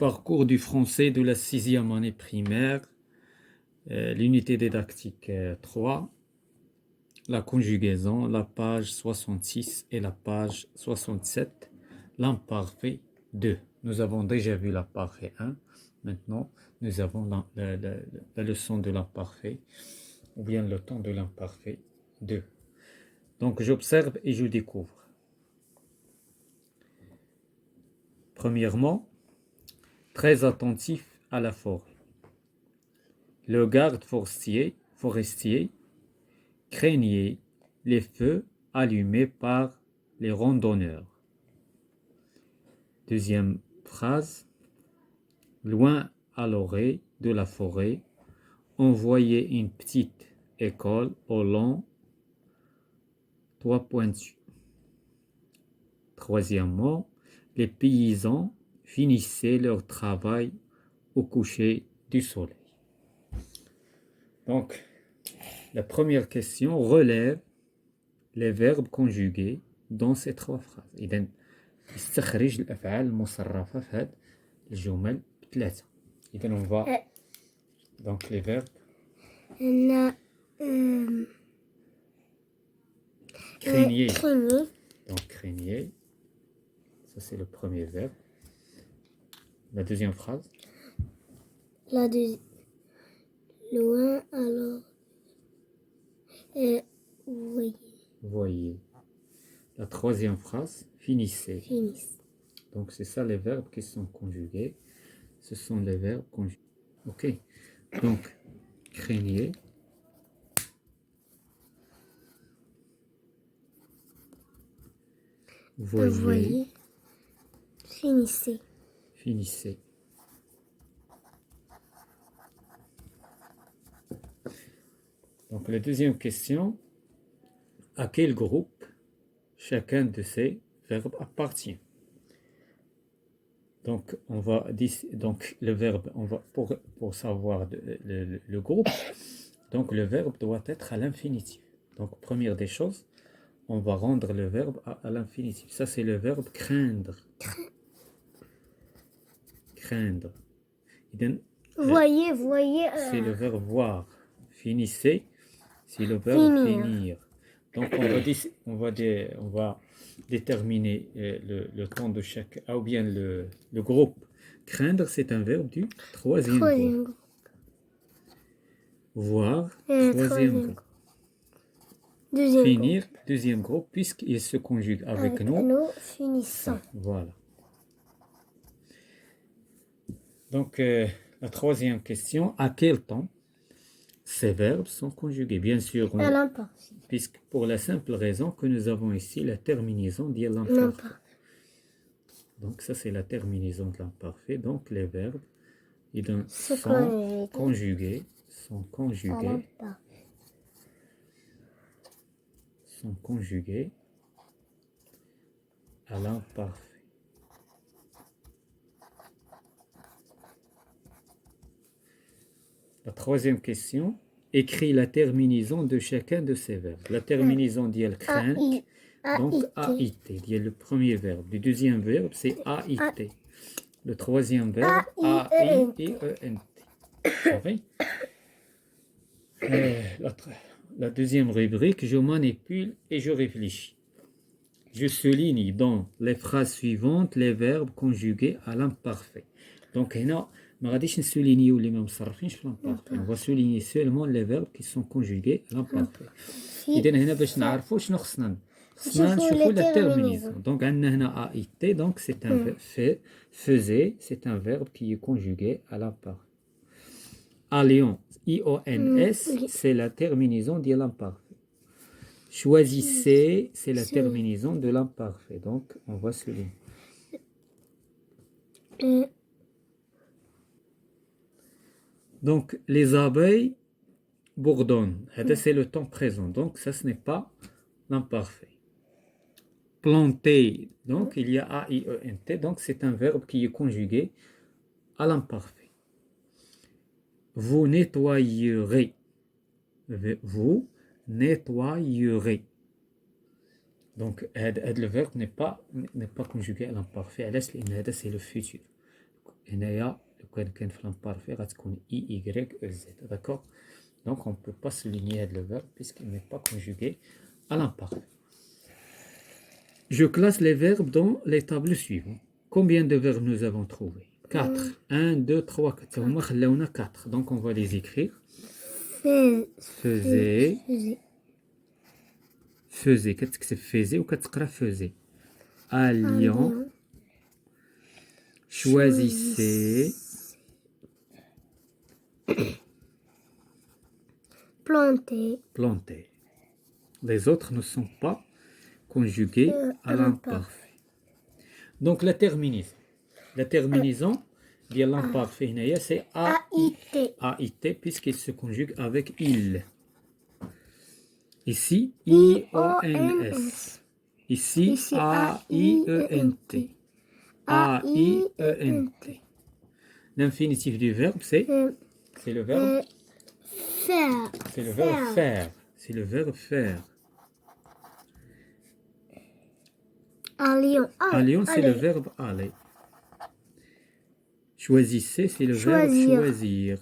Parcours du français de la sixième année primaire, l'unité didactique 3, la conjugaison, la page 66 et la page 67, l'imparfait 2. Nous avons déjà vu l'imparfait 1. Maintenant, nous avons la leçon de l'imparfait, ou bien le temps de l'imparfait 2. Donc, j'observe et je découvre. Premièrement, très attentif à la forêt. Le garde forestier craignait les feux allumés par les randonneurs. Deuxième phrase, loin à l'orée de la forêt, on voyait une petite école au long toit pointu. Troisièmement, les paysans finissaient leur travail au coucher du soleil. Donc, la première question relève les verbes conjugués dans ces trois phrases. إذن يستخرج الأفعال المصرفة في هذه الجمل بثلاثة. إذن on va donc les verbes. Craigner. Donc craigner. Ça c'est le premier verbe. La deuxième phrase. Loin alors. Voyez. La troisième phrase, finissez. Donc c'est ça les verbes qui sont conjugués. Ce sont les verbes conjugués. Ok. Donc craignez. Voyez. Finissez. Donc la deuxième question, à quel groupe chacun de ces verbes appartient? Donc le verbe, on va pour savoir le groupe, donc le verbe doit être à l'infinitif. Donc première des choses, on va rendre le verbe à l'infinitif. Ça c'est le verbe craindre. Craindre. Voyez. C'est le verbe voir. Finissez, c'est le verbe finir. Donc on va déterminer le temps de chaque, ou bien le groupe. Craindre, c'est un verbe du troisième groupe. Voir, troisième groupe. Finir, deuxième groupe, puisqu'il se conjugue avec nous. Finissant. Voilà. Donc, la troisième question, à quel temps ces verbes sont conjugués? Bien sûr, puisque pour la simple raison que nous avons ici la terminaison de l'imparfait. Donc, ça, c'est la terminaison de l'imparfait. Donc, les verbes sont conjugués. Sont conjugués à l'imparfait. La troisième question, écrit la terminaison de chacun de ces verbes. La terminaison dit craint, donc AIT, dit le premier verbe. Le deuxième verbe, c'est AIT. Le troisième verbe, AIENT. La deuxième rubrique, je manipule et je réfléchis. Je souligne dans les phrases suivantes les verbes conjugués à l'imparfait. Donc, on va souligner seulement les verbes qui sont conjugués à l'imparfait. la terminaison. Donc, c'est un verbe faisait, c'est un verbe qui est conjugué à l'imparfait. Allions, IONS, c'est la terminaison de l'imparfait. Choisissez, c'est la terminaison de l'imparfait. Donc, on va souligner. Donc, les abeilles bourdonnent. C'est le temps présent. Donc, ça, ce n'est pas l'imparfait. Planter. Donc, il y a AIENT. Donc, c'est un verbe qui est conjugué à l'imparfait. Vous nettoyerez. Vous nettoyerez. Donc, le verbe n'est pas conjugué à l'imparfait. C'est le futur. هنايا لو كان في l'imparfait غتكون IYEZ. D'accord? Donc on ne peut pas souligner le verbe puisqu'il n'est pas conjugué à l'imparfait. Je classe les verbes dans les tables suivantes. Combien de verbes nous avons trouvé? 4. 1, 2, 3, 4. هما خلاونا 4. Donc on va les écrire. Faisait. Faisait. كتكتب faisait ou كتقرا faisait. Alliant. Choisissez. Planter. Les autres ne sont pas conjugués à l'imparfait. Donc la terminaison. La terminaison de l'imparfait, c'est AIT, puisqu'il se conjugue avec il. Ici, IONS. Ici, AIENT. AIENT. L'infinitif du verbe, c'est le verbe faire. C'est le verbe faire. C'est le verbe faire. Allions, c'est le verbe aller. Choisissez, c'est le verbe choisir.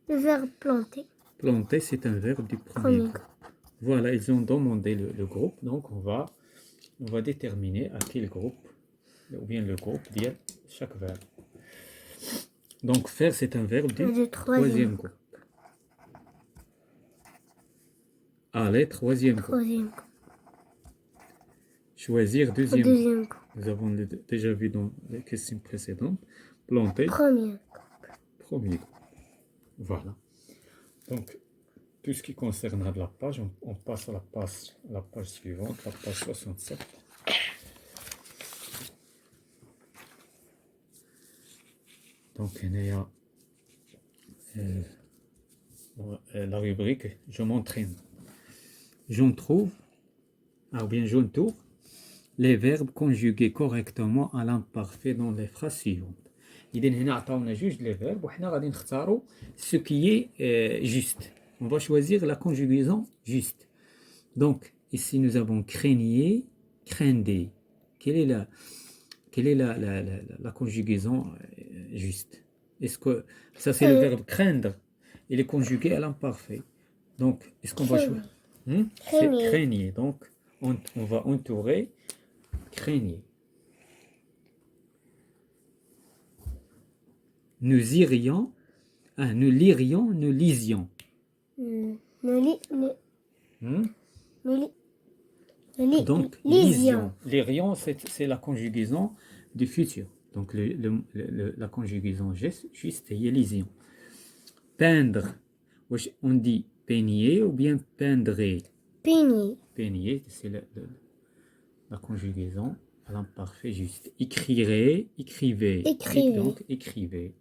Le verbe planter. Planter, c'est un verbe du premier groupe. Voilà, ils ont demandé le groupe, donc on va déterminer à quel groupe, ou bien le groupe dit chaque verbe. Donc faire, c'est un verbe du troisième groupe. Aller, troisième groupe. Choisir, deuxième groupe. Nous avons déjà vu dans les questions précédentes. Planter, premier groupe. Voilà. Donc, tout ce qui concernera de la page, on passe à la page suivante, la page 67. Donc, il y a la rubrique « Je m'entraîne ». J'en trouve, ou bien j'entoure, les verbes conjugués correctement à l'imparfait dans les phrases suivantes. إذن هنا عطاونا جوج les verbes وحنا غادي نختاروا ce qui est juste. On va choisir la conjugaison juste. Donc ici nous avons craigner, craindre. Quelle est la conjugaison juste? Est-ce que ça c'est le verbe craindre? Il est conjugué à l'imparfait. Donc est-ce qu'on va choisir? C'est craigner. Donc on va entourer craigner. Nous irions, nous lirions, nous lisions. Donc, lisions. Lirions, c'est la conjugaison du futur. Donc, la conjugaison juste, est lisions. Peindre, on dit peigner ou bien peindrer? Peigner, c'est la conjugaison à l'imparfait juste. Écrire, écrivez. Donc, écrivez.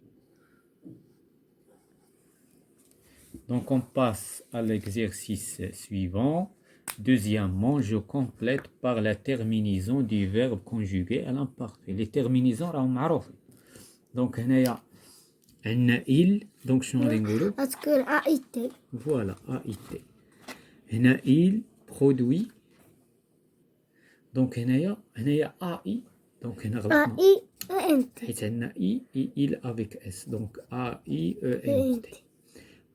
Donc, on passe à l'exercice suivant. Deuxièmement, je complète par la terminaison du verbe conjugué à l'imparfait. Les terminaisons, راهم معروفين. Donc, هنايا عندنا il. Donc, شنو غادي نقولوا؟ غتكون AIT. Voilà, AIT. هنا il produit. Donc, هنايا AI. Donc, هنا غلطنا. AIENT. حيت عندنا I et il avec S. Donc, AIENT.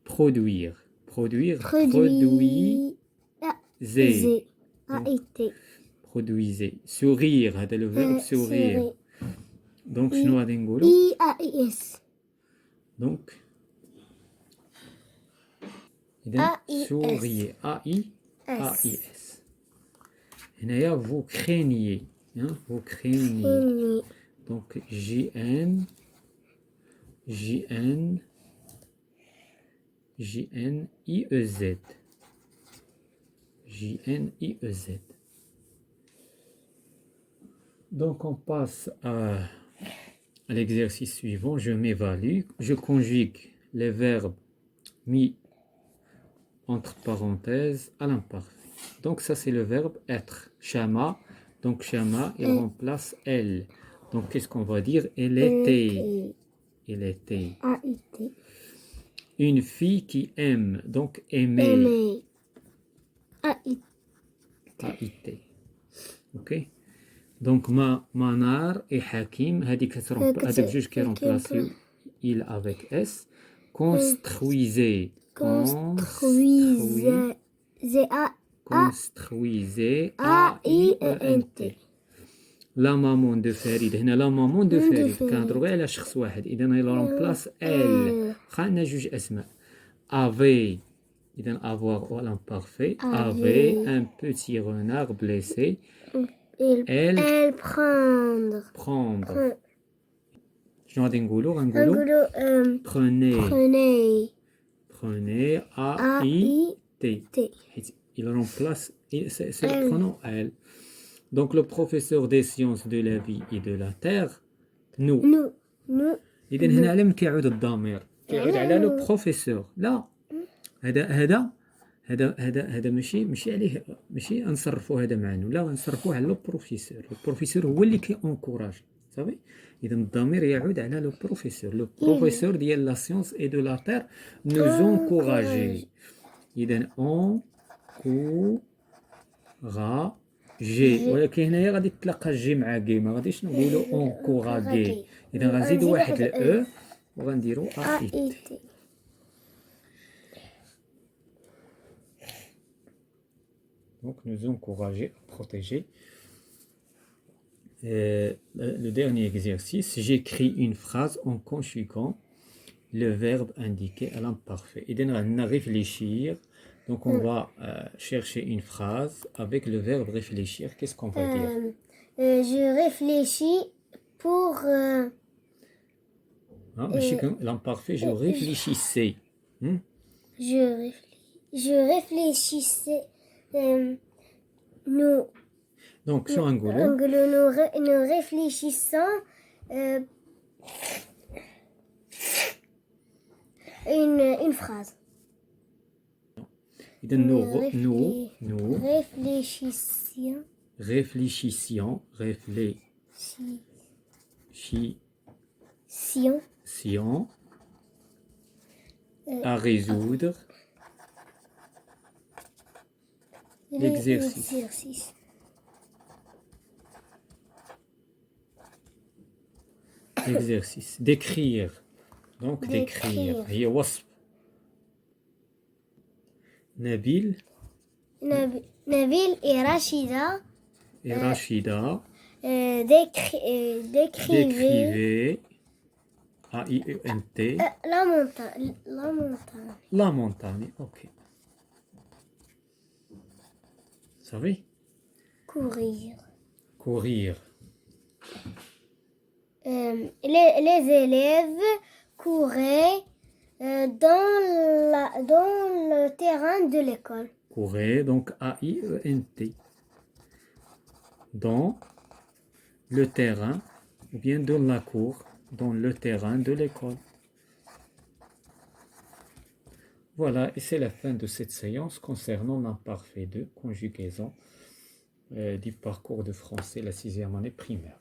Produire. Produire. Produisez. Produisez. Sourire. هذا le verbe sourire. Donc شنو غادي نقولوا؟ IAIS. Donc إذا souriez. AIS. هنايا vous craignez. Vous craignez. Donc JNIEZ. JNIEZ. Donc on passe à l'exercice suivant. Je m'évalue. Je conjugue les verbes mis entre parenthèses à l'imparfait. Donc ça c'est le verbe être. Shama. Donc Shama, il remplace elle. Donc qu'est-ce qu'on va dire? Elle était. Elle était. Une fille qui aime. Donc aimer. AIT. Ok. Donc, Manar et Hakim, هذيك هذوك بجوج كيرومبلاسيو il avec S. Construisez. Construisez. Construisez. A-I-E-N-T. لا مامون دو فريد. هنا لا مامون دو فريد كنهضروا غير على شخص واحد، اذا هي رومبلاس ال. خلينا جوج اسماء. افي، اذا افوار او لامبارفي. افي ان بوتي renard blessé. Elle prendre. شنو غادي نقولوا؟ غنقولوا prenez a i t حيت il remplace c'est le pronom elle. Donc le professeur des sciences de la vie et de la terre nous. إذا هنا على من كيعود الضمير؟ كيعود على لو بروفيسور. لا، هذا ماشي عليه، ماشي نصرفوا هذا معنو، لا نصرفوه على لو بروفيسور. البروفيسور هو اللي كيونكوراج، صافي. إذا الضمير يعود على لو بروفيسور. لو بروفيسور ديال لا سيونس اي دو لا تير نوز انكوراجي. إذا جي، ولكن هنايا غادي تتلاقى جي مع كي، ما غاديش نقولوا اونكوراغي. اذا غنزيدوا واحد الاو وغنديروا ا اي تي. Donc nous encourager à protéger. Le dernier exercice, j'écris une phrase en conjuguant le verbe indiqué à l'imparfait. إذا غادي réfléchir. Donc on va chercher une phrase avec le verbe réfléchir. Qu'est-ce qu'on va dire? Je réfléchis pour... L'imparfait, je réfléchissais. Je réfléchissais. Nous... Donc, sur un goulot. Nous réfléchissons une phrase. إذا nous réfléchissions à résoudre l'exercice. D'écrire. Donc d'écrire. هي وصف. Nabil et Rachida décrivaient A-I-E-N-T la montagne. Ok. Vous savez? Courir. Les élèves couraient dans le terrain de l'école. Courir, donc A-I-E-N-T. Dans le terrain, ou bien dans la cour, dans le terrain de l'école. Voilà, et c'est la fin de cette séance concernant l'imparfait de conjugaison du parcours de français, la 6e année primaire.